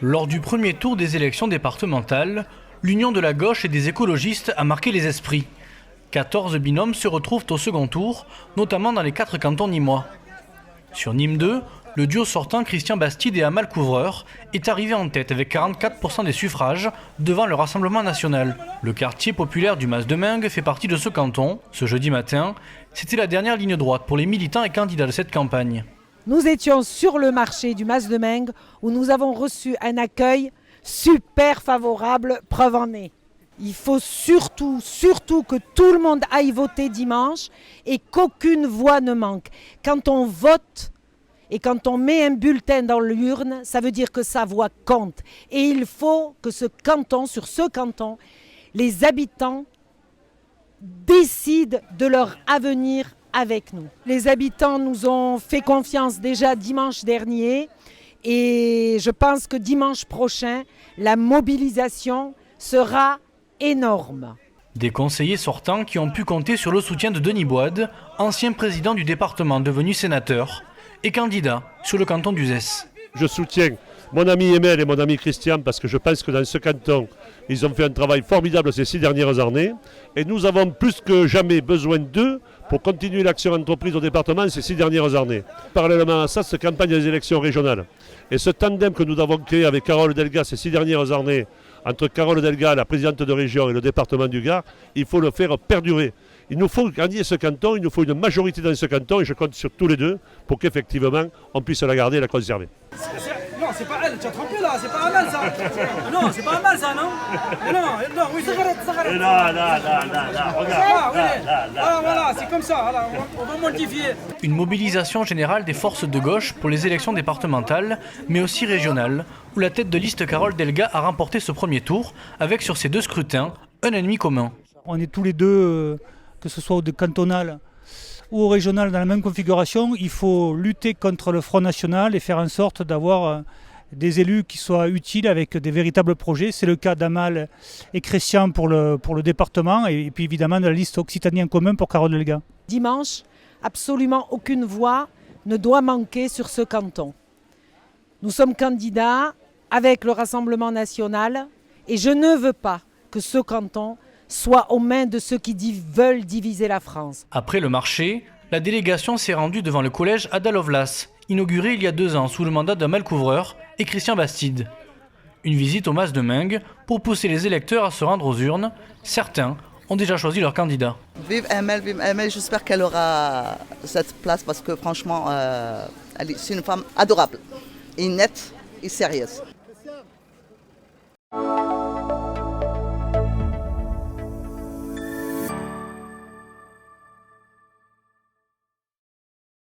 Lors du premier tour des élections départementales, l'union de la gauche et des écologistes a marqué les esprits. 14 binômes se retrouvent au second tour, notamment dans les 4 cantons nîmois. Sur Nîmes 2, le duo sortant Christian Bastide et Amal Couvreur est arrivé en tête avec 44% des suffrages devant le Rassemblement national. Le quartier populaire du Mas-de-Meung fait partie de ce canton. Ce jeudi matin, c'était la dernière ligne droite pour les militants et candidats de cette campagne. Nous étions sur le marché du Mas-de-Meung où nous avons reçu un accueil super favorable, preuve en est. Il faut surtout que tout le monde aille voter dimanche et qu'aucune voix ne manque. Quand on vote et quand on met un bulletin dans l'urne, ça veut dire que sa voix compte. Et il faut que sur ce canton, les habitants décident de leur avenir avec nous. Les habitants nous ont fait confiance déjà dimanche dernier et je pense que dimanche prochain, la mobilisation sera énorme. Des conseillers sortants qui ont pu compter sur le soutien de Denis Boide, ancien président du département devenu sénateur et candidat sur le canton d'Uzès. Je soutiens mon ami Emel et mon ami Christian parce que je pense que dans ce canton, ils ont fait un travail formidable ces 6 dernières années et nous avons plus que jamais besoin d'eux pour continuer l'action entreprise au département ces 6 dernières années. Parallèlement à ça, cette campagne des élections régionales et ce tandem que nous avons créé avec Carole Delga ces 6 dernières années, entre Carole Delga, la présidente de région, et le département du Gard, il faut le faire perdurer. Il nous faut gagner ce canton, il nous faut une majorité dans ce canton et je compte sur tous les deux pour qu'effectivement on puisse la garder et la conserver. Non, c'est pas elle, tu as trompé là, c'est pas mal ça. Non, c'est pas mal ça, non. Non, oui, c'est là, regarde. Voilà, c'est comme ça, on va modifier. Une mobilisation générale des forces de gauche pour les élections départementales, mais aussi régionales, où la tête de liste Carole Delga a remporté ce premier tour, avec sur ces 2 scrutins, un ennemi commun. On est tous les deux, que ce soit au cantonal ou au régional dans la même configuration, il faut lutter contre le Front National et faire en sorte d'avoir des élus qui soient utiles avec des véritables projets. C'est le cas d'Amal et Christian pour le département et puis évidemment de la liste Occitanie en commun pour Carole Delga. Dimanche, absolument aucune voix ne doit manquer sur ce canton. Nous sommes candidats avec le Rassemblement national et je ne veux pas que ce canton soit aux mains de ceux qui veulent diviser la France. Après le marché, la délégation s'est rendue devant le collège Ada Lovelace, inauguré il y a 2 ans sous le mandat d'Amal Couvreur et Christian Bastide. Une visite au Mas-de-Meung pour pousser les électeurs à se rendre aux urnes. Certains ont déjà choisi leur candidat. Vive Emel, j'espère qu'elle aura cette place parce que franchement, c'est une femme adorable, et nette et sérieuse.